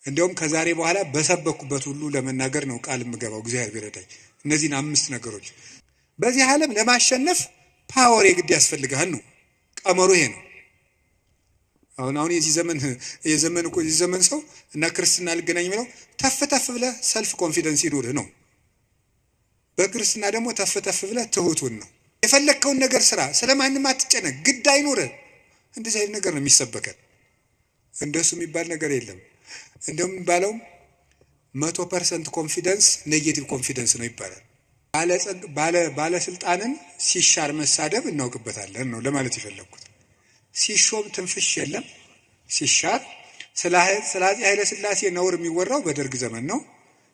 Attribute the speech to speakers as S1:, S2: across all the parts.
S1: እንደውም ከዛሬ በኋላ በሰበኩበት ሁሉ ለመናገር ነው ቃል የምገባው እግዚአብሔር ቢረዳኝ። እነዚህን 5 ነገሮች በዚህ ዓለም ለማሸነፍ ፓወር የግድ ያስፈልጋል ነው ቀመሩ ይሄ ነው። አሁን የዚህ ዘመን ሰው እና ክርስትና ልገናኝ የሚለው ተፍ ብለህ ሰልፍ ኮንፊደንስ ይኑርህ ነው። በክርስትና ደግሞ ተፍ ብለህ ትሁቱን ነው። የፈለግከውን ነገር ስራ፣ ስለማንም አትጨነቅ፣ ግድ አይኑርህ። እንደዚህ አይነት ነገር ነው የሚሰበከን። እንደሱ የሚባል ነገር የለም። እንደውም የሚባለው 100% ኮንፊደንስ ኔጌቲቭ ኮንፊደንስ ነው ይባላል። ባለስልጣንን ሲሻር መሳደብ እናውቅበታለን ነው ለማለት የፈለግኩት። ሲሾም ትንፍሽ የለም፣ ሲሻር ስለ አፄ ኃይለ ሥላሴ ነውር የሚወራው በደርግ ዘመን ነው።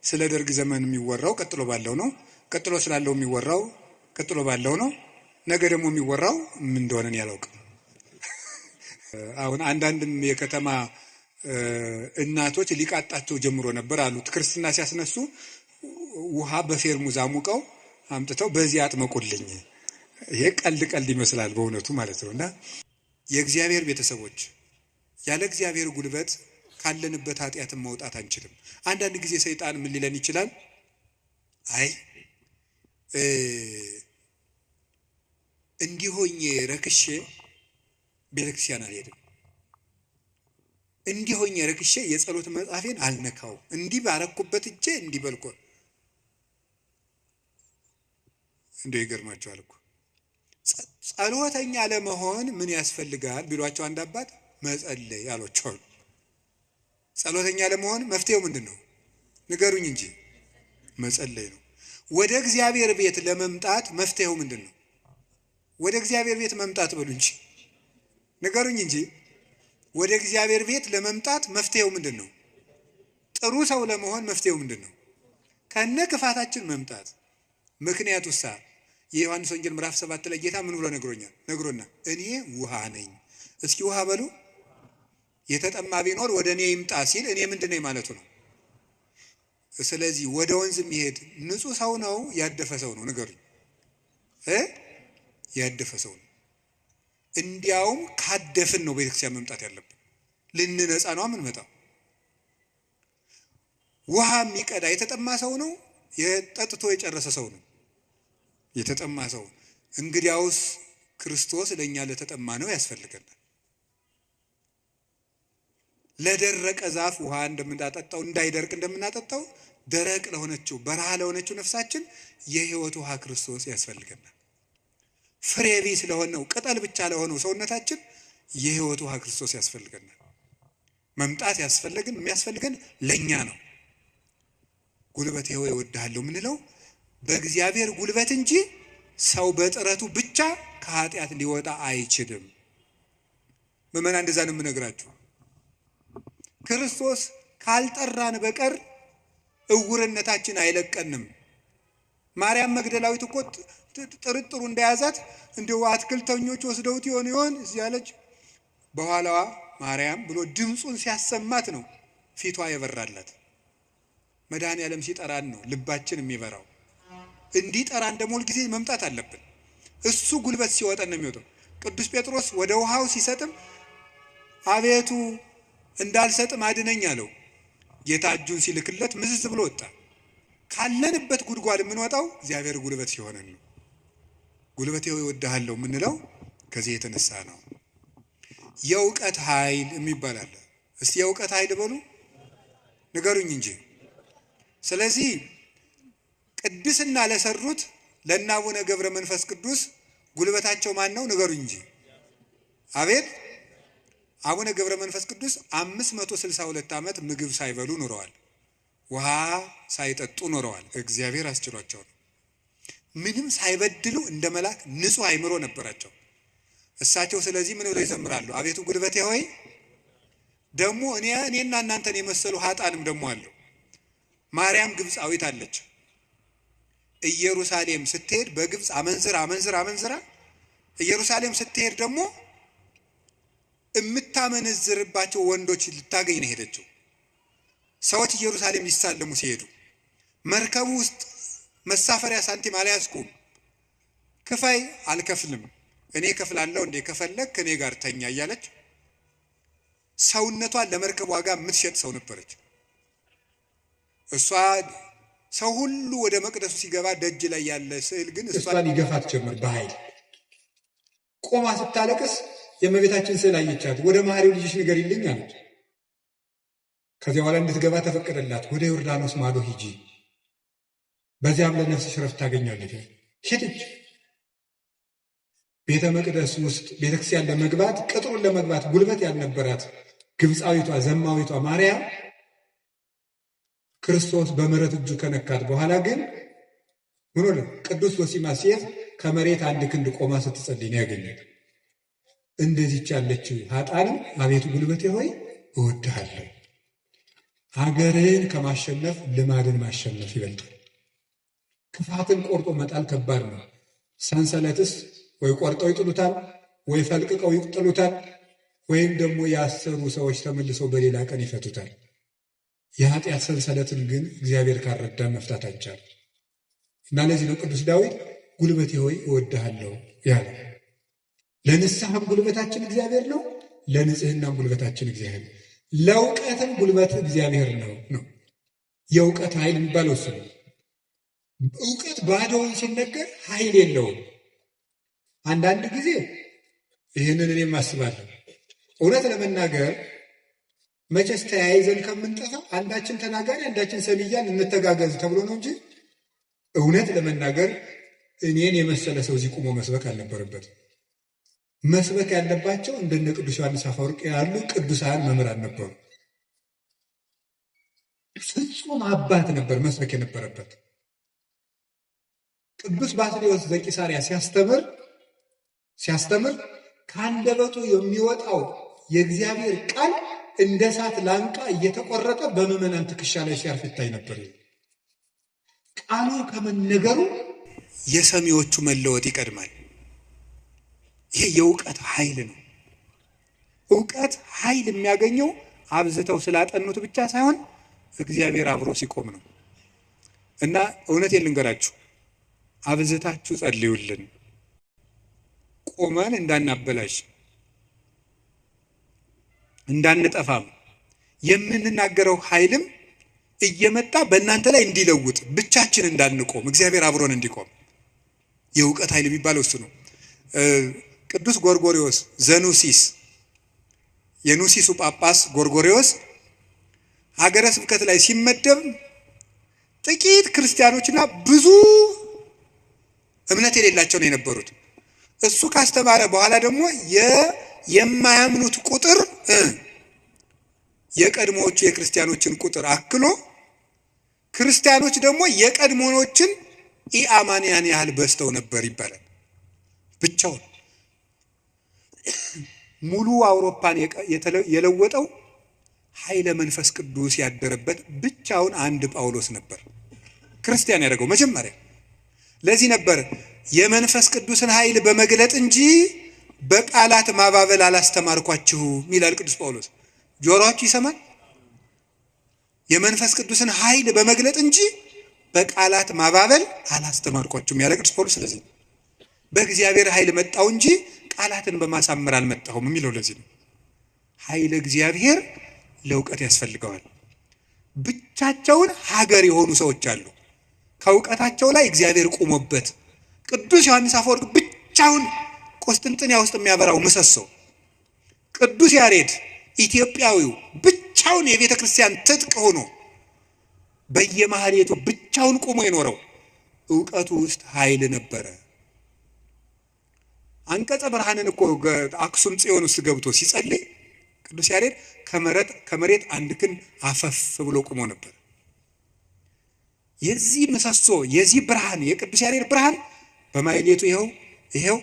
S1: ስለ ደርግ ዘመን የሚወራው ቀጥሎ ባለው ነው። ቀጥሎ ስላለው የሚወራው ቀጥሎ ባለው ነው። ነገ ደግሞ የሚወራው ምን እንደሆነ ያላውቅም። አሁን አንዳንድም የከተማ እናቶች ሊቃጣቸው ጀምሮ ነበር አሉት። ክርስትና ሲያስነሱ ውሃ በፌርሙዝ አሙቀው አምጥተው በዚህ አጥመቁልኝ። ይሄ ቀልድ ይመስላል በእውነቱ ማለት ነውና የእግዚአብሔር ቤተሰቦች ያለ እግዚአብሔር ጉልበት ካለንበት ኃጢአትን መውጣት አንችልም። አንዳንድ ጊዜ ሰይጣን ምን ሊለን ይችላል? አይ እንዲሆኝ ረክሼ ቤተክርስቲያን አልሄድም፣ እንዲሆኝ ረክሼ የጸሎት መጽሐፌን አልነካው፣ እንዲህ ባረኩበት እጄ እንዲህ በልኮ እንደው ይገርማቸዋል እኮ ጸሎተኛ ለመሆን ምን ያስፈልጋል ቢሏቸው አንድ አባት መጸለይ አሏቸው። ጸሎተኛ ለመሆን መፍትሄው ምንድን ነው ንገሩኝ እንጂ መጸለይ ነው። ወደ እግዚአብሔር ቤት ለመምጣት መፍትሄው ምንድን ነው? ወደ እግዚአብሔር ቤት መምጣት በሉ እንጂ ንገሩኝ እንጂ ወደ እግዚአብሔር ቤት ለመምጣት መፍትሄው ምንድን ነው? ጥሩ ሰው ለመሆን መፍትሄው ምንድን ነው? ከነ ክፋታችን መምጣት። ምክንያቱሳ የዮሐንስ ወንጌል ምዕራፍ 7 ላይ ጌታ ምን ብሎ ነግሮና እኔ ውሃ ነኝ። እስኪ ውሃ በሉ። የተጠማ ቢኖር ወደ እኔ ይምጣ ሲል እኔ ምንድን ነኝ ማለቱ ነው። ስለዚህ ወደ ወንዝ የሚሄድ ንጹህ ሰው ነው ያደፈ ሰው ነው? ንገሩኝ። ያደፈ ሰው ነው። እንዲያውም ካደፍን ነው ቤተክርስቲያን መምጣት ያለብን። ልንነጻ ነው የምንመጣው። ውሃ የሚቀዳ የተጠማ ሰው ነው? የጠጥቶ የጨረሰ ሰው ነው? የተጠማ ሰው። እንግዲያውስ ክርስቶስ ለእኛ ለተጠማ ነው ያስፈልገናል። ለደረቀ ዛፍ ውሃ እንደምናጠጣው እንዳይደርቅ እንደምናጠጣው ደረቅ ለሆነችው በረሃ ለሆነችው ነፍሳችን የሕይወት ውሃ ክርስቶስ ያስፈልገናል። ፍሬ ቢስ ለሆነው ቅጠል ብቻ ለሆነው ሰውነታችን የሕይወት ውሃ ክርስቶስ ያስፈልገናል። መምጣት የሚያስፈልገን ለእኛ ነው። ጉልበቴ ሆይ እወድሃለሁ የምንለው በእግዚአብሔር ጉልበት እንጂ ሰው በጥረቱ ብቻ ከኃጢአት ሊወጣ አይችልም። ምዕመናን እንደዛ ነው የምነግራችሁ። ክርስቶስ ካልጠራን በቀር እውርነታችን አይለቀንም። ማርያም መግደላዊት እኮ ጥርጥሩ እንደያዛት እንደው አትክልተኞች ወስደውት ይሆን እዚህ ያለች በኋላዋ ማርያም ብሎ ድምፁን ሲያሰማት ነው ፊቷ የበራላት። መድኃኔዓለም ሲጠራን ነው ልባችን የሚበራው። እንዲጠራን ደግሞ ሁልጊዜ መምጣት አለብን። እሱ ጉልበት ሲወጣን ነው የሚወጣው። ቅዱስ ጴጥሮስ ወደ ውሃው ሲሰጥም አቤቱ እንዳልሰጥም አድነኝ አለው። ጌታ እጁን ሲልክለት ምዝዝ ብሎ ወጣ። ካለንበት ጉድጓድ የምንወጣው እግዚአብሔር ጉልበት ሲሆነን ነው። ጉልበቴ ሆይ እወድሃለሁ የምንለው ከዚህ የተነሳ ነው። የእውቀት ኃይል የሚባል አለ። እስቲ የእውቀት ኃይል በሉ ንገሩኝ እንጂ። ስለዚህ ቅድስና ለሰሩት ለእነ አቡነ ገብረ መንፈስ ቅዱስ ጉልበታቸው ማን ነው? ንገሩኝ እንጂ። አቤት አቡነ ገብረ መንፈስ ቅዱስ 562 ዓመት ምግብ ሳይበሉ ኖረዋል። ውሃ ሳይጠጡ ኖረዋል። እግዚአብሔር አስችሏቸው ነው። ምንም ሳይበድሉ እንደ መልአክ ንጹሕ አእምሮ ነበራቸው እሳቸው። ስለዚህ ምን ብለው ይዘምራሉ? አቤቱ ጉልበቴ ሆይ። ደግሞ እኔና እናንተን የመሰሉ ኃጣንም ደግሞ አለው። ማርያም ግብፃዊት አለች። ኢየሩሳሌም ስትሄድ በግብፅ አመንዝራ ኢየሩሳሌም ስትሄድ ደግሞ የምታመነዝርባቸው ወንዶች ልታገኝ ነው ሄደችው። ሰዎች ኢየሩሳሌም ሊሳለሙ ሲሄዱ መርከቡ ውስጥ መሳፈሪያ ሳንቲም አልያዝኩም፣ ክፈይ፣ አልከፍልም፣ እኔ ከፍላለሁ እንዴ ከፈለክ ከኔ ጋር ተኛ እያለች ሰውነቷን ለመርከብ ዋጋ የምትሸጥ ሰው ነበረች። እሷ ሰው ሁሉ ወደ መቅደሱ ሲገባ ደጅ ላይ ያለ ስዕል ግን እሷን ይገፋት ጀመር በኃይል። ቆማ ስታለቅስ የእመቤታችን ስዕል አየቻት። ወደ መሐሪው ልጅሽ ንገሪልኝ አለች። ከዚያ በኋላ እንድትገባ ተፈቀደላት። ወደ ዮርዳኖስ ማዶ ሂጂ፣ በዚያም ለነፍስሽ ረፍት ታገኛለች። ሄደች። ቤተ መቅደስ ውስጥ ቤተክርስቲያን ለመግባት ቅጥሩን ለመግባት ጉልበት ያልነበራት ግብፃዊቷ ዘማዊቷ ማርያም ክርስቶስ በምሕረት እጁ ከነካት በኋላ ግን ምን ሆነ? ቅዱስ ዞሲማስ ሴት ከመሬት አንድ ክንድ ቆማ ስትጸልይ ነው ያገኘት። እንደዚች ያለች ኃጥአንም አቤቱ ጉልበቴ ሆይ እወድሃለሁ። ሀገርን ከማሸነፍ ልማድን ማሸነፍ ይበልጣል። ክፋትን ቆርጦ መጣል ከባድ ነው። ሰንሰለትስ ወይ ቆርጠው ይጥሉታል፣ ወይ ፈልቅቀው ይጥሉታል፣ ወይም ደግሞ ያሰሩ ሰዎች ተመልሰው በሌላ ቀን ይፈቱታል። የኃጢአት ሰንሰለትን ግን እግዚአብሔር ካረዳን መፍታት አይቻልም። እና ለዚህ ነው ቅዱስ ዳዊት ጉልበቴ ሆይ እወድሃለሁ ያለ። ለንስሐም ጉልበታችን እግዚአብሔር ነው፣ ለንጽህናም ጉልበታችን እግዚአብሔር ነው፣ ለእውቀትም ጉልበት እግዚአብሔር ነው። የእውቀት ኃይል የሚባለው እሱ ነው። እውቀት ባዶውን ሲነገር ኃይል የለውም። አንዳንድ ጊዜ ይህንን እኔም አስባለሁ። እውነት ለመናገር መቼስ ተያይዘን ከምንጠፋ አንዳችን ተናጋሪ አንዳችን ሰሚ እያልን እንተጋገዝ ተብሎ ነው እንጂ እውነት ለመናገር እኔን የመሰለ ሰው እዚህ ቁሞ መስበክ አልነበረበትም። መስበክ ያለባቸው እንደነ ቅዱስ ዮሐንስ አፈወርቅ ያሉ ቅዱሳን መምህራን ነበሩ። ፍጹም አባት ነበር መስበክ የነበረበት። ቅዱስ ባስልዮስ ዘቂሳርያ ሲያስተምር ከአንደበቱ የሚወጣው የእግዚአብሔር ቃል እንደ እሳት ላንቃ እየተቆረጠ በምዕመናን ትከሻ ላይ ሲያርፍ ይታይ ነበር። ቃሉ ከመነገሩ የሰሚዎቹ መለወጥ ይቀድማል። ይሄ የእውቀት ኃይል ነው። እውቀት ኃይል የሚያገኘው አብዝተው ስላጠኑት ብቻ ሳይሆን እግዚአብሔር አብሮ ሲቆም ነው። እና እውነቴን ልንገራችሁ፣ አብዝታችሁ ጸልዩልን፣ ቆመን እንዳናበላሽ እንዳንጠፋም የምንናገረው ኃይልም እየመጣ በእናንተ ላይ እንዲለውጥ ብቻችን እንዳንቆም እግዚአብሔር አብሮን እንዲቆም የእውቀት ኃይል የሚባለው እሱ ነው። ቅዱስ ጎርጎርዮስ ዘኑሲስ የኑሲሱ ጳጳስ ጎርጎርዮስ ሀገረ ስብከት ላይ ሲመደብ ጥቂት ክርስቲያኖችና ብዙ እምነት የሌላቸው ነው የነበሩት። እሱ ካስተማረ በኋላ ደግሞ የማያምኑት ቁጥር የቀድሞዎቹ የክርስቲያኖችን ቁጥር አክሎ ክርስቲያኖች ደግሞ የቀድሞዎችን ኢአማንያን ያህል በዝተው ነበር ይባላል። ብቻውን ሙሉ አውሮፓን የለወጠው ኃይለ መንፈስ ቅዱስ ያደረበት ብቻውን አንድ ጳውሎስ ነበር ክርስቲያን ያደረገው መጀመሪያ። ለዚህ ነበር የመንፈስ ቅዱስን ኃይል በመግለጥ እንጂ በቃላት ማባበል አላስተማርኳችሁም ይላል ቅዱስ ጳውሎስ። ጆሮአችሁ ይሰማል? የመንፈስ ቅዱስን ኃይል በመግለጥ እንጂ በቃላት ማባበል አላስተማርኳችሁም ያለ ቅዱስ ጳውሎስ። ስለዚህ በእግዚአብሔር ኃይል መጣው እንጂ ቃላትን በማሳመር አልመጣሁም የሚለው ለዚህ ነው። ኃይለ እግዚአብሔር ለእውቀት ያስፈልገዋል። ብቻቸውን ሀገር የሆኑ ሰዎች አሉ፣ ከእውቀታቸው ላይ እግዚአብሔር ቆሞበት። ቅዱስ ዮሐንስ አፈወርቅ ብቻውን ቆስጥንጥንያ ውስጥ የሚያበራው ምሰሶ፣ ቅዱስ ያሬድ ኢትዮጵያዊው ብቻውን የቤተ ክርስቲያን ትጥቅ ሆኖ በየማህሌቱ ብቻውን ቆሞ የኖረው እውቀቱ ውስጥ ኃይል ነበረ። አንቀጸ ብርሃንን እኮ አክሱም ጽዮን ውስጥ ገብቶ ሲጸልይ ቅዱስ ያሬድ ከመሬት አንድ ክንድ አፈፍ ብሎ ቆሞ ነበር። የዚህ ምሰሶ የዚህ ብርሃን የቅዱስ ያሬድ ብርሃን በማህሌቱ ይሄው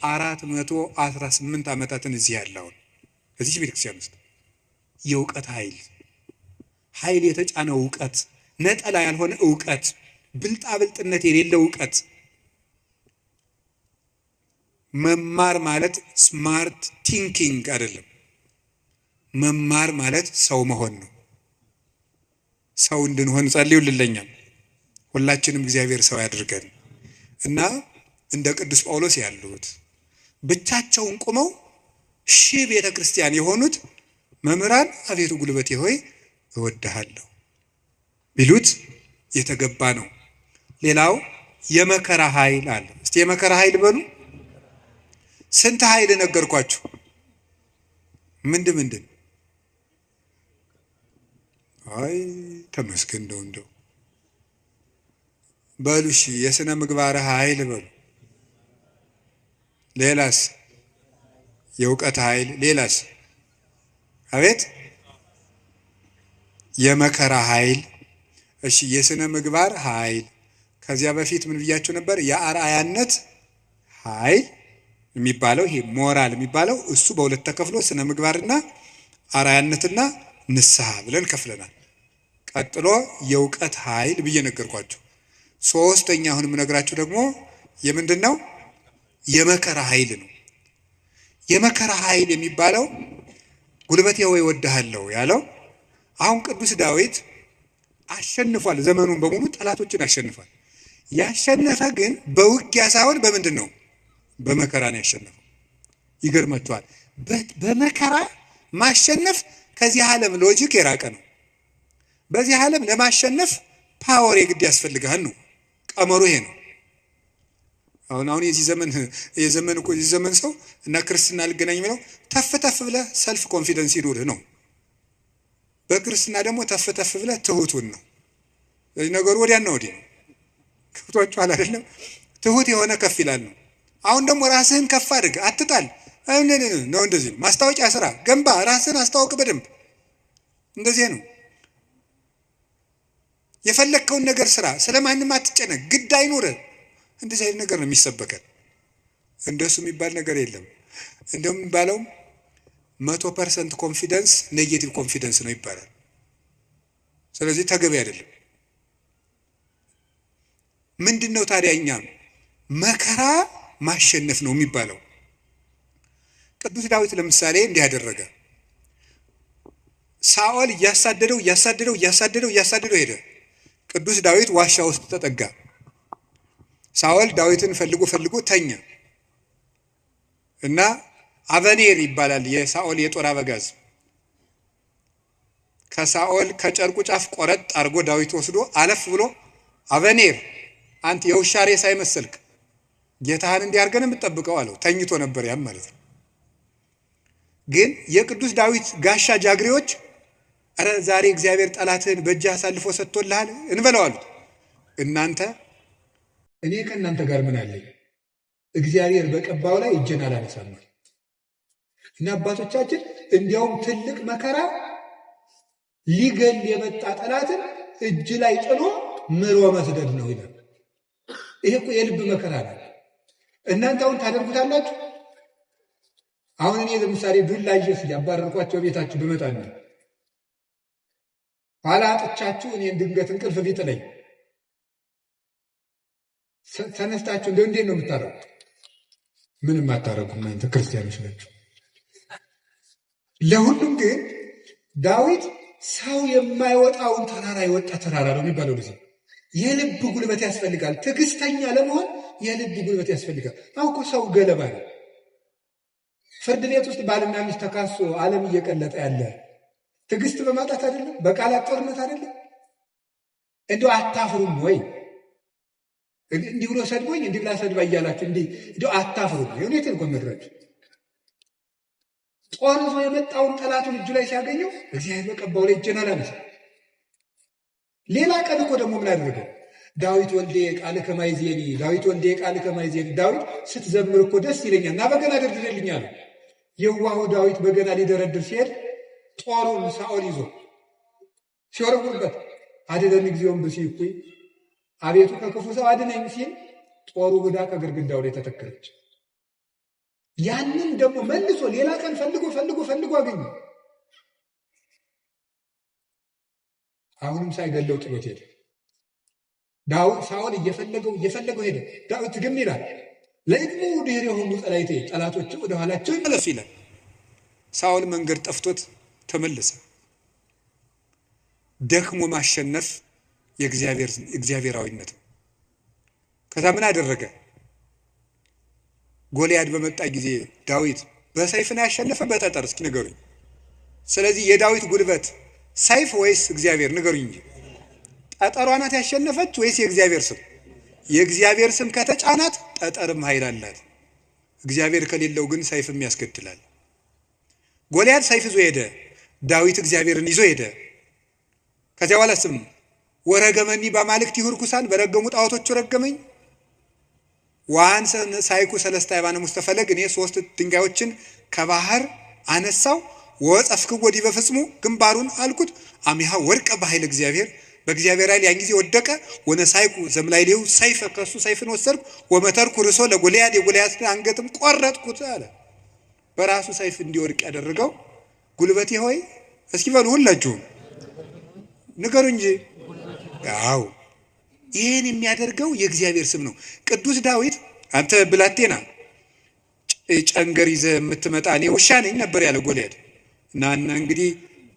S1: 1418 ዓመታትን እዚህ ያለውን እዚህ ቤተክርስቲያን ውስጥ የእውቀት ኃይል የተጫነው እውቀት፣ ነጠላ ያልሆነ እውቀት፣ ብልጣብልጥነት የሌለው እውቀት። መማር ማለት ስማርት ቲንኪንግ አይደለም። መማር ማለት ሰው መሆን ነው። ሰው እንድንሆን ጸልዩልኝ። ሁላችንም እግዚአብሔር ሰው ያድርገን እና እንደ ቅዱስ ጳውሎስ ያሉት ብቻቸውን ቆመው ቤተ ክርስቲያን የሆኑት መምህራን አቤቱ ጉልበቴ ሆይ እወድሃለሁ፣ ቢሉት የተገባ ነው። ሌላው የመከራ ኃይል አለ። እስቲ የመከራ ኃይል በሉ። ስንት ኃይል ነገርኳችሁ? ምንድን? አይ ተመስገን እንደው በሉ። እሺ የሥነ ምግባር ኃይል በሉ። ሌላስ? የእውቀት ኃይል። ሌላስ? አቤት የመከራ ኃይል። እሺ የሥነ ምግባር ኃይል። ከዚያ በፊት ምን ብያችሁ ነበር? የአርአያነት ኃይል የሚባለው ይሄ ሞራል የሚባለው እሱ በሁለት ተከፍሎ ስነ ምግባርና አርአያነትና ንስሐ ብለን ከፍለናል። ቀጥሎ የእውቀት ኃይል ብዬ ነገርኳችሁ። ሶስተኛ አሁን የምነግራችሁ ደግሞ የምንድን ነው? የመከራ ኃይል ነው። የመከራ ኃይል የሚባለው ጉልበቴ ሆይ እወድሃለሁ ያለው አሁን ቅዱስ ዳዊት አሸንፏል። ዘመኑን በሙሉ ጠላቶችን አሸንፏል። ያሸነፈ ግን በውጊያ ሳይሆን በምንድን ነው? በመከራ ነው ያሸነፈው። ይገርማችኋል። በመከራ ማሸነፍ ከዚህ ዓለም ሎጂክ የራቀ ነው። በዚህ ዓለም ለማሸነፍ ፓወር የግድ ያስፈልጋል ነው ቀመሩ። ይሄ ነው። አሁን የዚህ ዘመን ሰው እና ክርስትና ልገናኝ ብለው ተፍ ብለህ ሰልፍ ኮንፊደንስ ይኑርህ ነው። በክርስትና ደግሞ ተፍ ብለህ ትሁቱን ነው። ስለዚህ ነገሩ ወዲያና ወዲህ ነው። ከብቷችኋል አይደለም? ትሁት የሆነ ከፍ ይላል ነው። አሁን ደግሞ ራስህን ከፍ አድርግ፣ አትጣል ነው። እንደዚህ ነው። ማስታወቂያ ስራ፣ ገንባ፣ ራስህን አስታውቅ በደንብ። እንደዚህ ነው። የፈለግከውን ነገር ስራ፣ ስለማንም አትጨነቅ፣ ግድ አይኑርህ። እንደዚህ አይነት ነገር ነው የሚሰበከን። እንደሱ የሚባል ነገር የለም። እንደውም የሚባለው 100% ኮንፊደንስ ኔጌቲቭ ኮንፊደንስ ነው ይባላል። ስለዚህ ተገቢ አይደለም። ምንድን ነው ታዲያ? እኛም መከራ ማሸነፍ ነው የሚባለው። ቅዱስ ዳዊት ለምሳሌ እንዲህ ያደረገ። ሳኦል እያሳደደው ሄደ። ቅዱስ ዳዊት ዋሻ ውስጥ ተጠጋ። ሳኦል ዳዊትን ፈልጎ ተኛ እና አበኔር ይባላል የሳኦል የጦር አበጋዝ ከሳኦል ከጨርቁ ጫፍ ቆረጥ አድርጎ ዳዊት ወስዶ አለፍ ብሎ አበኔር አንተ የውሻ ሬሳ አይመስልክ ጌታህን እንዲያርገን የምትጠብቀው አለው። ተኝቶ ነበር ያም ማለት ነው። ግን የቅዱስ ዳዊት ጋሻ ጃግሬዎች አረ ዛሬ እግዚአብሔር ጠላትህን በእጅህ አሳልፎ ሰጥቶልሃል እንበለው አሉት። እናንተ እኔ ከእናንተ ጋር ምን አለኝ? እግዚአብሔር በቀባው ላይ እጄን አላነሳም። እና አባቶቻችን እንዲያውም ትልቅ መከራ ሊገል የመጣ ጠላትን እጅ ላይ ጥሎ ምሮ መስደድ ነው ይላል። ይሄ እኮ የልብ መከራ ነው። እናንተ አሁን ታደርጉታላችሁ? አሁን እኔ ለምሳሌ ዱላ ይዤ ያባረርኳቸው ቤታችሁ ብመጣ ነው ኋላ አጥቻችሁ እኔን ድንገት እንቅልፍ ቢጥለኝ ተነስታችሁ እንዴት ነው የምታረጉት? ምንም አታረጉም። እናንተ ክርስቲያኖች ናችሁ። ለሁሉም ግን ዳዊት ሰው የማይወጣውን ተራራ የወጣ ተራራ ነው የሚባለው። ልጅ የልብ ጉልበት ያስፈልጋል። ትዕግስተኛ ለመሆን የልብ ጉልበት ያስፈልጋል። አውቆ ሰው ገለባ ነው። ፍርድ ቤት ውስጥ ባልና ሚስት ተካሶ ዓለም እየቀለጠ ያለ ትዕግስት በማጣት አይደለም፣ በቃላት ጦርነት አይደለም። እንደው አታፍሩም ወይ? እንዲህ ብሎ ሰድቦኝ እንዲህ ብላ ሰድባ እያላችሁ እንደው አታፍሩም? የእውነቴን እኮ ምድረች ጦር ይዞ የመጣውን ጠላቱን እጁ ላይ ሲያገኘው እግዚአብሔር በቀባው ላይ እጄን አላነሳም። ሌላ ቀን እኮ ደግሞ ምን አደረገው? ዳዊት ወልዴ ቃልከ ማይዜኒ፣ ዳዊት ወልዴ ቃልከ ማይዜኒ። ዳዊት ስትዘምር እኮ ደስ ይለኛል እና በገና ደርድርልኝ አለ። የዋሁ ዳዊት በገና ሊደረድር ሲሄድ ጦሩን ሳኦል ይዞ ሲወረውርበት አድነን እግዚኦም ብእሲኩ፣ አቤቱ ከክፉ ሰው አድነኝ ሲል ጦሩ ብዳ ከግድግዳው ላይ ተተከለች። ያንን ደግሞ መልሶ ሌላ ቀን ፈልጎ አገኘ። አሁንም ሳይገለው ጥሎት ሄደ። ዳዊት ሳኦል እየፈለገው ሄደ። ዳዊት ግን ይላል ለእድሙ ድህር የሆኑ ጸላይቴ፣ ጠላቶች ወደ ኋላቸው ይመለሱ ይላል። ሳኦል መንገድ ጠፍቶት ተመለሰ። ደክሞ ማሸነፍ የእግዚአብሔራዊነት ነው። ከዛ ምን አደረገ? ጎልያድ በመጣ ጊዜ ዳዊት በሰይፍ ነው ያሸነፈ በጠጠር? እስኪ ንገሩኝ። ስለዚህ የዳዊት ጉልበት ሰይፍ ወይስ እግዚአብሔር? ንገሩኝ እንጂ ጠጠሯ ናት ያሸነፈች ወይስ የእግዚአብሔር ስም? የእግዚአብሔር ስም ከተጫናት ጠጠርም ኃይል አላት። እግዚአብሔር ከሌለው ግን ሰይፍም ያስገድላል። ጎልያድ ሰይፍ ይዞ ሄደ፣ ዳዊት እግዚአብሔርን ይዞ ሄደ። ከዚያ በኋላ ስም ወረገመኒ በአማልክት ይሁርኩሳን በረገሙ ጣዖቶቹ ረገመኝ። ዋን ሳይኩ ሰለስተ አይባነ ሙስተፈለግ እኔ 3 ድንጋዮችን ከባህር አነሳው ወጸፍክዎ ዲበ ፍጽሙ ግንባሩን አልኩት አሚሃ ወድቀ በኃይል እግዚአብሔር በእግዚአብሔር ኃይል ያን ጊዜ ወደቀ። ወነሳይኩ ዘምላይሌው ሰይፈ ከሱ ሰይፍን ወሰድኩ ወመተርኩ ርሶ ለጎልያድ የጎልያድን አንገትም ቆረጥኩት አለ። በራሱ ሰይፍ እንዲወድቅ ያደረገው ጉልበቴ ሆይ እስኪ በሉ ሁላችሁም ንገሩ እንጂ። አዎ ይሄን የሚያደርገው የእግዚአብሔር ስም ነው። ቅዱስ ዳዊት አንተ ብላቴና ጨንገር ይዘህ የምትመጣ እኔ ውሻ ነኝ ነበር ያለ ጎልያድ። እና እንግዲህ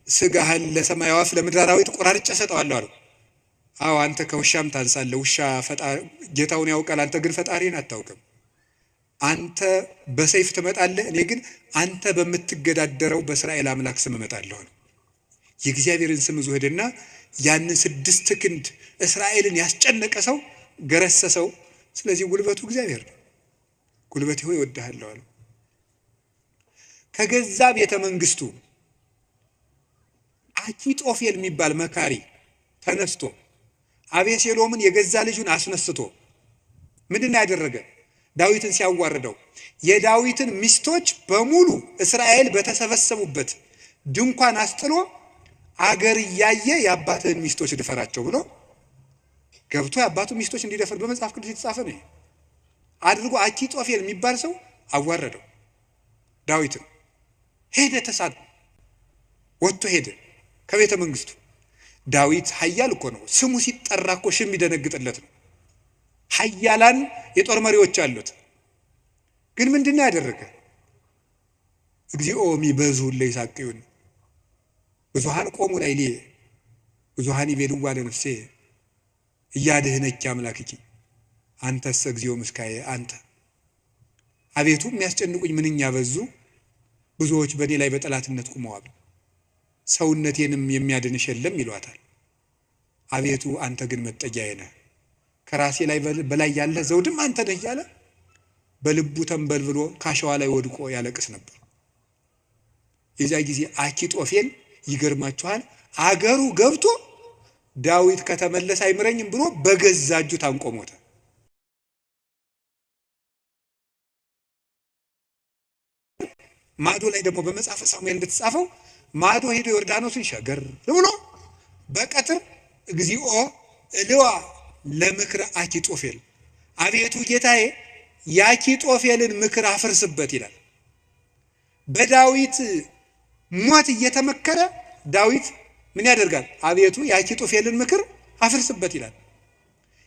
S1: ስጋህን ለሰማይ አዕዋፍ ለምድር አራዊት ቆራርጬ እሰጠዋለሁ አለው። አዎ አንተ ከውሻም ታንሳለህ። ውሻ ጌታውን ያውቃል፣ አንተ ግን ፈጣሪን አታውቅም። አንተ በሰይፍ ትመጣለህ፣ እኔ ግን አንተ በምትገዳደረው በእስራኤል አምላክ ስም እመጣለሁ ነው። የእግዚአብሔርን ስም ይዞ ሄደና ያንን 6 ክንድ እስራኤልን ያስጨነቀ ሰው ገረሰሰው። ስለዚህ ጉልበቱ እግዚአብሔር ነው። ጉልበቴ ሆይ እወድሃለሁ አለው። ከገዛ ቤተ መንግስቱ አኪጦፌል የሚባል መካሪ ተነስቶ አቤሴሎምን የገዛ ልጁን አስነስቶ ምንድነው ያደረገ? ዳዊትን ሲያዋርደው የዳዊትን ሚስቶች በሙሉ እስራኤል በተሰበሰቡበት ድንኳን አስጥሎ አገር እያየ የአባትህን ሚስቶች ድፈራቸው ብሎ ገብቶ የአባቱ ሚስቶች እንዲደፈር በመጽሐፍ ቅዱስ የተጻፈ ነው አድርጎ አኪጦፌል የሚባል ሰው አዋረደው። ዳዊትን ሄደ፣ ተሳድ ወጥቶ ሄደ ከቤተ መንግስቱ። ዳዊት ኃያል እኮ ነው። ስሙ ሲጠራ እኮ ሽም ይደነግጥለት ነው። ኃያላን የጦር መሪዎች አሉት። ግን ምንድነው ያደረገ? እግዚኦ ሚበዙ ለይሳቅዩን ብዙሃን ቆሙ ላይሌ ብዙሃን ይቤልዋ ለነፍሴ እያድህነኪ አምላክኪ አንተስ እግዚኦ ምስካዬ አንተ። አቤቱ የሚያስጨንቁኝ ምንኛ በዙ፣ ብዙዎች በእኔ ላይ በጠላትነት ቆመዋል። ሰውነቴንም የሚያድንሽ የለም ይሏታል። አቤቱ አንተ ግን መጠጊያዬ ነህ፣ ከራሴ ላይ በላይ ያለ ዘውድም አንተ ነህ እያለ በልቡ ተንበልብሎ ካሸዋ ላይ ወድቆ ያለቅስ ነበር። የዚያ ጊዜ አኪጦፌል ይገርማችኋል አገሩ ገብቶ ዳዊት ከተመለሰ አይምረኝም ብሎ በገዛ እጁ ታንቆ ሞተ። ማዶ ላይ ደግሞ በመጽሐፈ ሳሙኤል እንደተጻፈው ማዶ ሄዶ ዮርዳኖስን ሸገር ብሎ በቀትር እግዚኦ እልዋ ለምክር አኪጦፌል አቤቱ ጌታዬ የአኪጦፌልን ምክር አፍርስበት ይላል። በዳዊት ሞት እየተመከረ ዳዊት ምን ያደርጋል? አቤቱ የአኪጦፌልን ምክር አፍርስበት ይላል።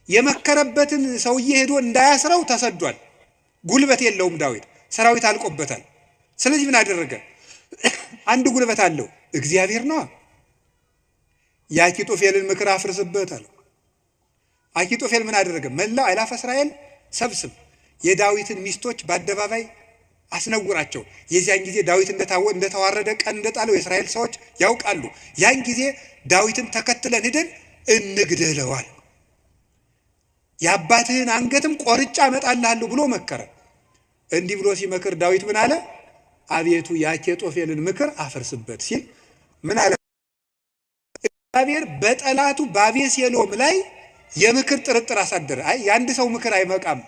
S1: የመከረበትን ሰውዬ ሄዶ እንዳያስረው ተሰዷል። ጉልበት የለውም ዳዊት፣ ሰራዊት አልቆበታል። ስለዚህ ምን አደረገ? አንድ ጉልበት አለው፣ እግዚአብሔር ነው። የአኪጦፌልን ምክር አፍርስበት አለው። አኪጦፌል ምን አደረገ? መላው አእላፈ እስራኤል ሰብስብ፣ የዳዊትን ሚስቶች በአደባባይ አስነውራቸው። የዚያን ጊዜ ዳዊት እንደተዋረደ ቀን እንደጣለው የእስራኤል ሰዎች ያውቃሉ። ያን ጊዜ ዳዊትን ተከትለን ሄደን እንግደለዋል፣ የአባትህን አንገትም ቆርጬ አመጣልሃለሁ ብሎ መከረ። እንዲህ ብሎ ሲመክር ዳዊት ምን አለ? አቤቱ የአኪጦፌልን ምክር አፈርስበት ሲል ምን አለ? እግዚአብሔር በጠላቱ በአቤሴሎም ላይ የምክር ጥርጥር አሳደረ። አይ የአንድ ሰው ምክር አይመቃም፣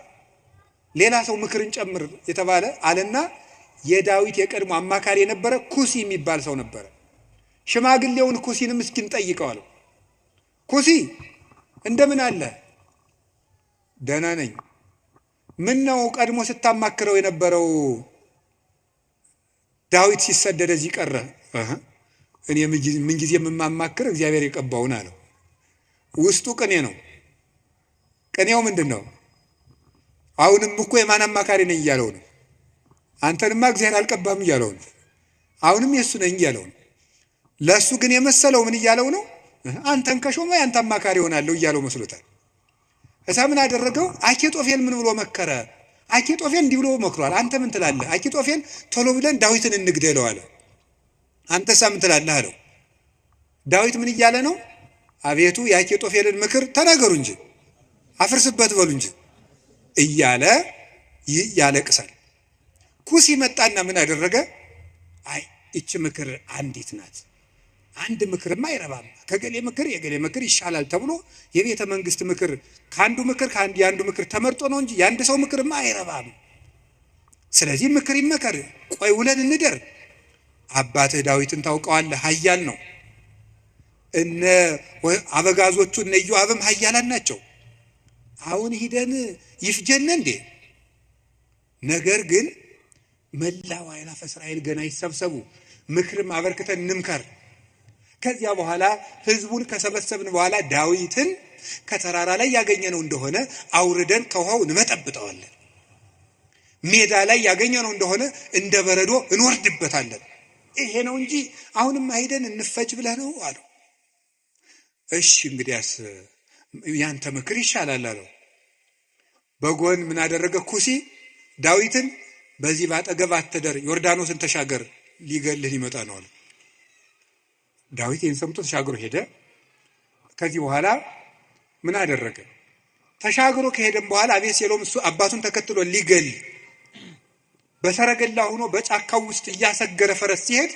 S1: ሌላ ሰው ምክርን ጨምር የተባለ አለና የዳዊት የቀድሞ አማካሪ የነበረ ኩሲ የሚባል ሰው ነበረ። ሽማግሌውን ኩሲንም እስኪን ጠይቀዋል። ኩሲ እንደምን አለ? ደህና ነኝ። ምን ነው ቀድሞ ስታማክረው የነበረው ዳዊት ሲሰደድ እዚህ ቀረ? እኔ ምን ጊዜ የማማክር እግዚአብሔር የቀባውን አለው። ውስጡ ቅኔ ነው። ቅኔው ምንድን ነው? አሁንም እኮ የማን አማካሪ ነኝ እያለው ነው። አንተንማ እግዚአብሔር አልቀባም እያለው ነው። አሁንም የእሱ ነኝ እያለው ነው። ለእሱ ግን የመሰለው ምን እያለው ነው? አንተን ከሾመ ያንተ አማካሪ ሆናለሁ እያለው መስሎታል። እሳ ምን አደረገው? አኪጦፌል ምን ብሎ መከረ? አኪጦፌል እንዲህ ብሎ መክሯል። አንተ ምን ትላለህ? አኪጦፌል ቶሎ ብለን ዳዊትን እንግደለው አለ። አንተሳ ምን ትላለህ አለው። ዳዊት ምን እያለ ነው? አቤቱ የአኪጦፌልን ምክር ተናገሩ እንጂ አፍርስበት በሉ እንጂ እያለ ያለቅሳል። ኩሲ መጣና ምን አደረገ? አይ እቺ ምክር አንዲት ናት፣ አንድ ምክርማ አይረባም፣ ከገሌ ምክር የገሌ ምክር ይሻላል ተብሎ የቤተ መንግስት ምክር የአንዱ ምክር ተመርጦ ነው እንጂ የአንድ ሰው ምክርማ አይረባም። ስለዚህ ምክር ይመከር፣ ቆይ ውለን እንደር። አባትህ ዳዊትን ታውቀዋለህ፣ ኃያል ነው። እነ አበጋዞቹ እነ ኢዮአብም ኃያላን ናቸው። አሁን ሂደን ይፍጀን እንዴ? ነገር ግን መላው አእላፈ እስራኤል ገና ይሰብሰቡ፣ ምክርም አበርክተን እንምከር። ከዚያ በኋላ ህዝቡን ከሰበሰብን በኋላ ዳዊትን ከተራራ ላይ ያገኘነው እንደሆነ አውርደን ከውሃው እንመጠብጠዋለን፣ ሜዳ ላይ ያገኘነው እንደሆነ እንደ በረዶ እንወርድበታለን። ይሄ ነው እንጂ አሁንም ሄደን እንፈጅ ብለህ ነው አለው። እሺ እንግዲያስ ያንተ ምክር ይሻላል አለው። በጎን ምን አደረገ? ኩሲ ዳዊትን በዚህ ባጠገብ አትደር፣ ዮርዳኖስን ተሻገር፣ ሊገልህ ሊመጣ ነው አለ። ዳዊት ይህን ሰምቶ ተሻግሮ ሄደ። ከዚህ በኋላ ምን አደረገ? ተሻግሮ ከሄደም በኋላ አቤሴሎም እሱ አባቱን ተከትሎ ሊገል በሰረገላ ሆኖ በጫካው ውስጥ እያሰገረ ፈረስ ሲሄድ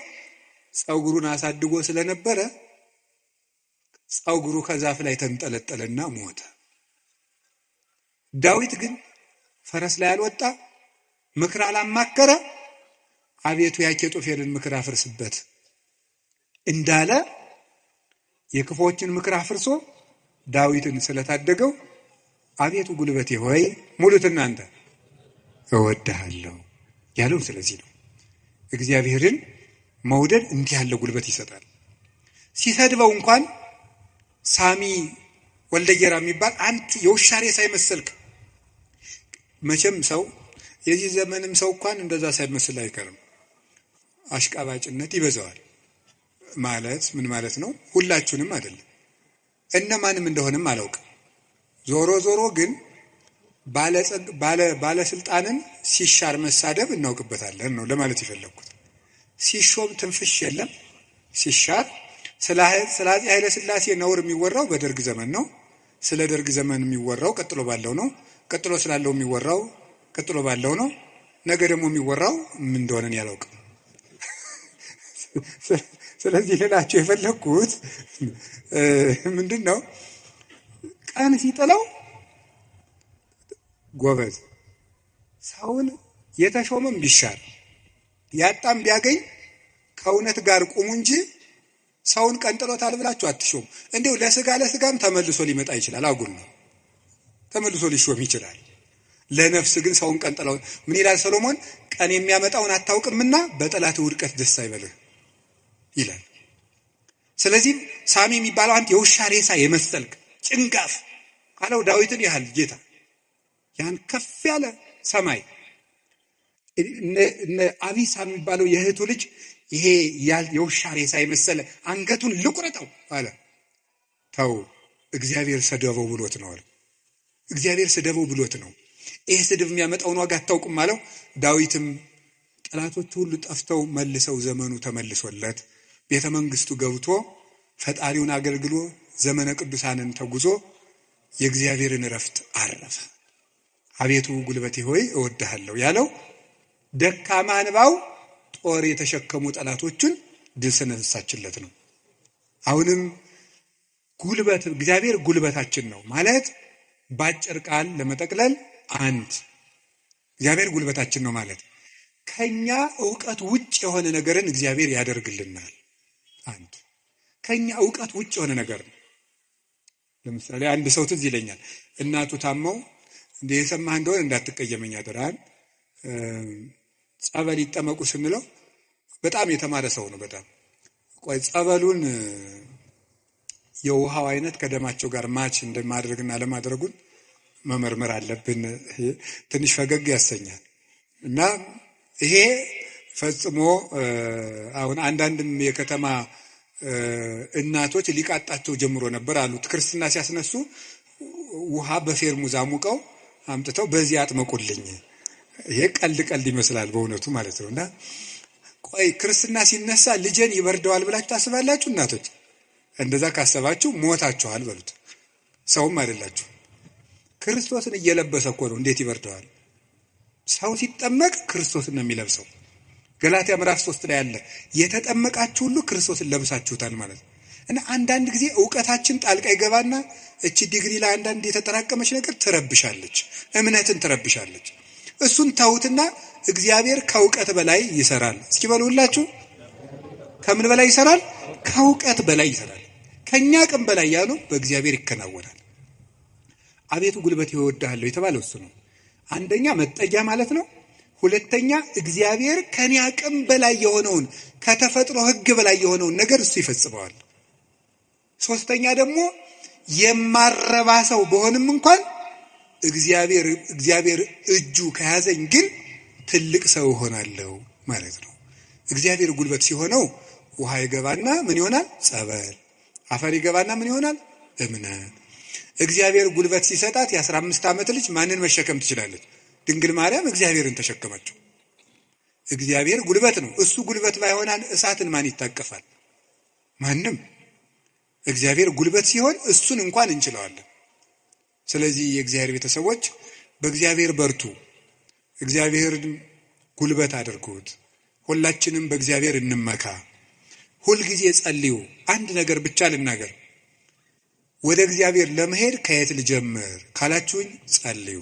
S1: ጸጉሩን አሳድጎ ስለነበረ ጸጉሩ ከዛፍ ላይ ተንጠለጠለና ሞተ። ዳዊት ግን ፈረስ ላይ አልወጣ፣ ምክር አላማከረ። አቤቱ የአኪጦፌልን ምክር አፍርስበት እንዳለ የክፎችን ምክር አፍርሶ ዳዊትን ስለታደገው አቤቱ ጉልበቴ ሆይ ሙሉት እናንተ እወድሃለሁ ያለው ስለዚህ ነው። እግዚአብሔርን መውደድ እንዲህ ያለ ጉልበት ይሰጣል። ሲሰድበው እንኳን ሳሚ ወልደየራ የሚባል አንተ የውሻ ሬሳ ሳይመስልክ፣ መቼም ሰው የዚህ ዘመንም ሰው እንኳን እንደዛ ሳይመስል አይቀርም። አሽቃባጭነት ይበዛዋል። ማለት ምን ማለት ነው? ሁላችሁንም አይደለም፣ እነማንም እንደሆነም አላውቅም። ዞሮ ዞሮ ግን ባለስልጣንን ሲሻር መሳደብ እናውቅበታለን ነው ለማለት የፈለኩት። ሲሾም ትንፍሽ የለም፣ ሲሻር ስለ አፄ ኃይለ ሥላሴ ነውር የሚወራው በደርግ ዘመን ነው። ስለ ደርግ ዘመን የሚወራው ቀጥሎ ባለው ነው። ቀጥሎ ስላለው የሚወራው ቀጥሎ ባለው ነው። ነገ ደግሞ የሚወራው ምን እንደሆነ ያላውቅም። ስለዚህ ልላችሁ የፈለኩት ምንድነው? ቀን ሲጥለው ጎበዝ ሰውን የተሾመም ቢሻር ያጣም ቢያገኝ ከእውነት ጋር ቁሙ እንጂ ሰውን ቀንጥሎታል ብላችሁ አትሾም። እንዴው ለስጋም ተመልሶ ሊመጣ ይችላል። አጉል ነው፣ ተመልሶ ሊሾም ይችላል። ለነፍስ ግን ሰውን ቀንጥለው ምን ይላል ሰሎሞን? ቀን የሚያመጣውን አታውቅምና በጠላት ውድቀት ደስ አይበልህ ይላል። ስለዚህ ሳሚ የሚባለው አንተ የውሻ ሬሳ የመሰልክ ጭንጋፍ አለው ዳዊትን ያህል ጌታ ያን ከፍ ያለ ሰማይ እነ አቢሳ የሚባለው የእህቱ ልጅ ይሄ የውሻ ሬሳ የመሰለ አንገቱን ልቁረጠው አለ። ተው እግዚአብሔር ሰደበው ብሎት ነው አለ። እግዚአብሔር ሰደበው ብሎት ነው። ይሄ ስድብ የሚያመጣውን ዋጋ አታውቅም አለው። ዳዊትም ጠላቶቹ ሁሉ ጠፍተው መልሰው ዘመኑ ተመልሶለት ቤተ መንግስቱ ገብቶ ፈጣሪውን አገልግሎ ዘመነ ቅዱሳንን ተጉዞ የእግዚአብሔርን ረፍት አረፈ። አቤቱ ጉልበቴ ሆይ እወድሃለሁ ያለው ደካማ እንባው ጦር የተሸከሙ ጠላቶችን ድል ስለነሳችለት ነው። አሁንም ጉልበት እግዚአብሔር ጉልበታችን ነው ማለት ባጭር ቃል ለመጠቅለል አንድ እግዚአብሔር ጉልበታችን ነው ማለት ከኛ ዕውቀት ውጭ የሆነ ነገርን እግዚአብሔር ያደርግልናል። አንድ ከኛ ዕውቀት ውጭ የሆነ ነገር ነው። ለምሳሌ አንድ ሰው ትዝ ይለኛል፣ እናቱ ታመው እንደ የሰማህ እንደሆነ እንዳትቀየመኝ አደራን ጸበል ይጠመቁ ስንለው በጣም የተማረ ሰው ነው። በጣም ቆይ ጸበሉን የውሃው አይነት ከደማቸው ጋር ማች እንደማድረግና ለማድረጉን መመርመር አለብን። ትንሽ ፈገግ ያሰኛል። እና ይሄ ፈጽሞ አሁን አንዳንድም የከተማ እናቶች ሊቃጣቸው ጀምሮ ነበር አሉት። ክርስትና ሲያስነሱ ውሃ በፌርሙዝ አሙቀው አምጥተው በዚህ አጥመቁልኝ። ይሄ ቀልድ ይመስላል በእውነቱ ማለት ነው። እና ቆይ ክርስትና ሲነሳ ልጄን ይበርደዋል ብላችሁ ታስባላችሁ እናቶች? እንደዛ ካሰባችሁ ሞታችኋል በሉት። ሰውም አይደላችሁ። ክርስቶስን እየለበሰ እኮ ነው። እንዴት ይበርደዋል? ሰው ሲጠመቅ ክርስቶስን ነው የሚለብሰው። ገላትያ ምዕራፍ 3 ላይ ያለ የተጠመቃችሁ ሁሉ ክርስቶስን ለብሳችሁታል ማለት ነው። እና አንዳንድ ጊዜ ዕውቀታችን ጣልቃ ይገባና እቺ ዲግሪ ላይ አንዳንድ የተጠራቀመች ነገር ትረብሻለች፣ እምነትን ትረብሻለች። እሱን ተውትና እግዚአብሔር ከዕውቀት በላይ ይሰራል። እስኪ በሉላችሁ፣ ከምን በላይ ይሰራል? ከዕውቀት በላይ ይሰራል። ከኛ አቅም በላይ ያለው በእግዚአብሔር ይከናወናል። አቤቱ ጉልበቴ እወድሃለሁ የተባለው እሱ ነው። አንደኛ መጠጊያ ማለት ነው። ሁለተኛ እግዚአብሔር ከኔ አቅም በላይ የሆነውን ከተፈጥሮ ሕግ በላይ የሆነውን ነገር እሱ ይፈጽመዋል። ሶስተኛ ደግሞ የማረባ ሰው በሆንም እንኳን እግዚአብሔር እጁ ከያዘኝ ግን ትልቅ ሰው ሆናለሁ ማለት ነው። እግዚአብሔር ጉልበት ሲሆነው ውሃ ይገባና ምን ይሆናል? ጸበል። አፈር ይገባና ምን ይሆናል? እምነት። እግዚአብሔር ጉልበት ሲሰጣት የ15 ዓመት ልጅ ማንን መሸከም ትችላለች? ድንግል ማርያም እግዚአብሔርን ተሸከመችው። እግዚአብሔር ጉልበት ነው። እሱ ጉልበት ባይሆን እሳትን ማን ይታቀፋል? ማንም። እግዚአብሔር ጉልበት ሲሆን እሱን እንኳን እንችለዋለን። ስለዚህ የእግዚአብሔር ቤተሰቦች በእግዚአብሔር በርቱ፣ እግዚአብሔርን ጉልበት አድርጉት። ሁላችንም በእግዚአብሔር እንመካ። ሁልጊዜ ጸልዩ። አንድ ነገር ብቻ ልናገር። ወደ እግዚአብሔር ለመሄድ ከየት ልጀምር ካላችሁኝ ጸልዩ።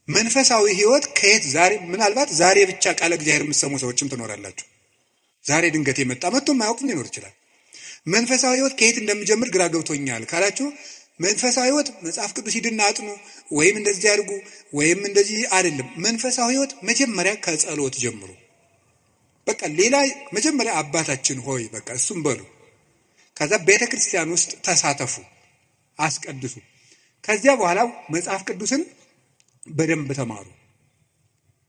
S1: መንፈሳዊ ሕይወት ከየት ዛሬ ምናልባት ዛሬ ብቻ ቃለ እግዚአብሔር የምትሰሙ ሰዎችም ትኖራላችሁ። ዛሬ ድንገት የመጣ መጥቶ የማያውቅም ሊኖር ይችላል። መንፈሳዊ ሕይወት ከየት እንደምጀምር ግራ ገብቶኛል ካላችሁ መንፈሳዊ ሕይወት መጽሐፍ ቅዱስ ሂድና አጥኑ ወይም እንደዚህ አድርጉ ወይም እንደዚህ አይደለም። መንፈሳዊ ሕይወት መጀመሪያ ከጸሎት ጀምሩ። በቃ ሌላ መጀመሪያ አባታችን ሆይ በቃ እሱም በሉ። ከዛ ቤተክርስቲያን ውስጥ ተሳተፉ፣ አስቀድሱ። ከዚያ በኋላ መጽሐፍ ቅዱስን በደንብ ተማሩ።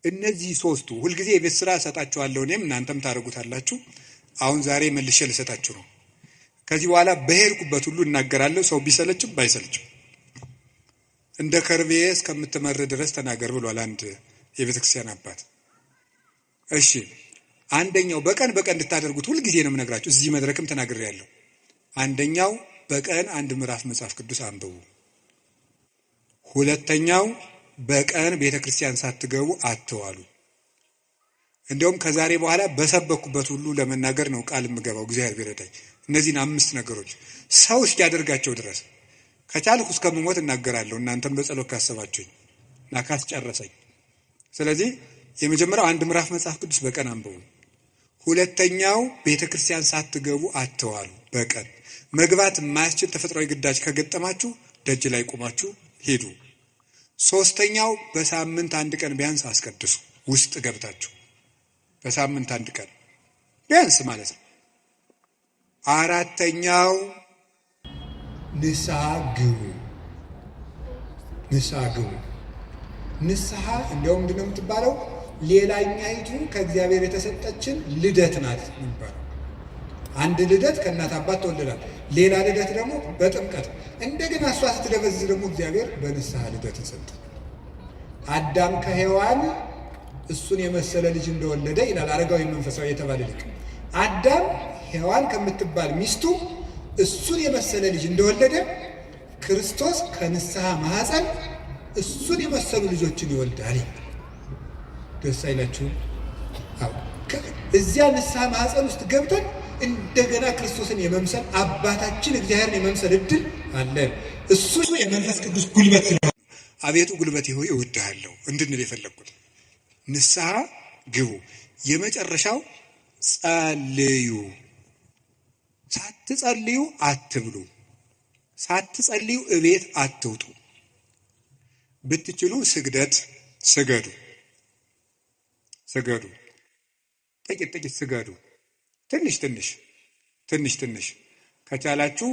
S1: እነዚህ ሶስቱ ሁልጊዜ የቤት ስራ እሰጣችኋለሁ፣ እኔም እናንተም ታደርጉታላችሁ። አሁን ዛሬ መልሼ ልሰጣችሁ ነው። ከዚህ በኋላ በሄድኩበት ሁሉ እናገራለሁ፣ ሰው ቢሰለችም ባይሰለችም። እንደ ከርቤ እስከምትመር ድረስ ተናገር ብሏል አንድ የቤተክርስቲያን አባት። እሺ፣ አንደኛው በቀን እንድታደርጉት ሁልጊዜ ነው የምነግራችሁ። እዚህ መድረክም ተናግሬያለሁ። አንደኛው በቀን አንድ ምዕራፍ መጽሐፍ ቅዱስ አንብቡ። ሁለተኛው በቀን ቤተክርስቲያን ሳትገቡ አትዋሉ። እንዲያውም ከዛሬ በኋላ በሰበኩበት ሁሉ ለመናገር ነው ቃል የምገባው፣ እግዚአብሔር ቢረዳኝ። እነዚህን 5 ነገሮች ሰው እስኪያደርጋቸው ድረስ ከቻልኩ እስከምሞት እናገራለሁ፣ እናንተም በጸሎት ካሰባችሁኝ እና ካስጨረሰኝ። ስለዚህ የመጀመሪያው አንድ ምዕራፍ መጽሐፍ ቅዱስ በቀን አንብቡ። ሁለተኛው ቤተክርስቲያን ሳትገቡ አትዋሉ። በቀን መግባት የማያስችል ተፈጥሯዊ ግዳጅ ከገጠማችሁ ደጅ ላይ ቆማችሁ ሄዱ። ሶስተኛው በሳምንት አንድ ቀን ቢያንስ አስቀድሱ፣ ውስጥ ገብታችሁ በሳምንት አንድ ቀን ቢያንስ ማለት ነው። አራተኛው ንስሐ ግቡ። ንስሐ ግቡ። ንስሐ እንዲያውም ምንድን ነው የምትባለው? ሌላኛይቱ ከእግዚአብሔር የተሰጠችን ልደት ናት የሚባለው። አንድ ልደት ከእናት አባት ተወልደናል። ሌላ ልደት ደግሞ በጥምቀት እንደገና እሷ ስትደበዝዝ ደግሞ እግዚአብሔር በንስሐ ልደትን ሰጠ። አዳም ከሔዋን እሱን የመሰለ ልጅ እንደወለደ ይላል አረጋዊ መንፈሳዊ የተባለ ልጅ። አዳም ሔዋን ከምትባል ሚስቱ እሱን የመሰለ ልጅ እንደወለደ ክርስቶስ ከንስሐ ማኅፀን እሱን የመሰሉ ልጆችን ይወልዳል። ደስ አይላችሁም? እዚያ ንስሐ ማኅፀን ውስጥ ገብተን እንደገና ክርስቶስን የመምሰል አባታችን እግዚአብሔርን የመምሰል እድል አለን። እሱ የመንፈስ ቅዱስ ጉልበት ስለሆነ አቤቱ ጉልበቴ ሆይ እወድሃለሁ እንድንል የፈለግኩት። ንስሐ ግቡ። የመጨረሻው ጸልዩ። ሳትጸልዩ አትብሉ። ሳትጸልዩ እቤት አትውጡ። ብትችሉ ስግደት ስገዱ። ጥቂት ስገዱ። ትንሽ ከቻላችሁ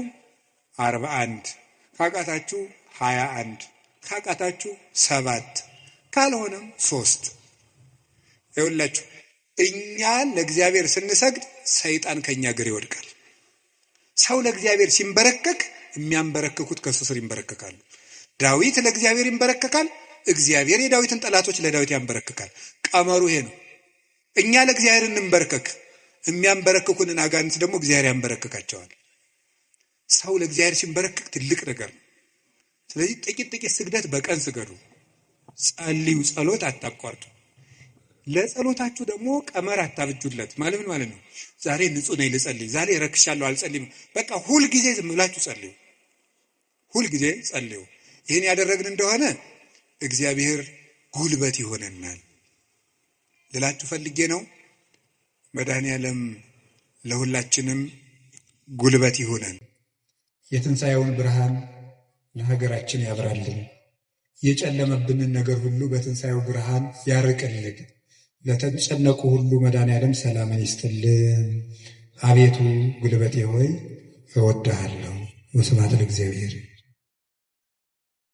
S1: 41 ካቃታችሁ 21 ካቃታችሁ 7 ካልሆነም 3። ይኸውላችሁ እኛ ለእግዚአብሔር ስንሰግድ ሰይጣን ከኛ እግር ይወድቃል። ሰው ለእግዚአብሔር ሲንበረከክ የሚያንበረክኩት ከሱ ስር ይንበረከካሉ። ዳዊት ለእግዚአብሔር ይንበረከካል፣ እግዚአብሔር የዳዊትን ጠላቶች ለዳዊት ያንበረክካል። ቀመሩ ይሄ ነው። እኛ ለእግዚአብሔር እንንበረከክ፣ የሚያንበረክኩንን አጋንንት ደግሞ እግዚአብሔር ያንበረክካቸዋል። ሰው ለእግዚአብሔር ሲንበረከክ ትልቅ ነገር ነው። ስለዚህ ጥቂት ስግደት በቀን ስገዱ፣ ጸልዩ፣ ጸሎት አታቋርጡ። ለጸሎታችሁ ደግሞ ቀመር አታብጁለት። ማለት ምን ማለት ነው? ዛሬ ንጹህ ነኝ ልጸልይ፣ ዛሬ ረክሻለሁ አልጸልይም። በቃ ሁል ጊዜ ዝም ብላችሁ ጸልዩ፣ ሁል ጊዜ ጸልዩ። ይህን ያደረግን እንደሆነ እግዚአብሔር ጉልበት ይሆነናል ልላችሁ ፈልጌ ነው። መድኃኔዓለም ለሁላችንም ጉልበት ይሆነን። የትንሣኤውን ብርሃን ለሀገራችን ያብራልን። የጨለመብንን ነገር ሁሉ በትንሣኤው ብርሃን ያርቅልን። ለተጨነቁ ሁሉ መድኃኔዓለም ሰላምን ይስጥልን። አቤቱ ጉልበቴ ሆይ እወድሃለሁ። ወስብሐት ለእግዚአብሔር።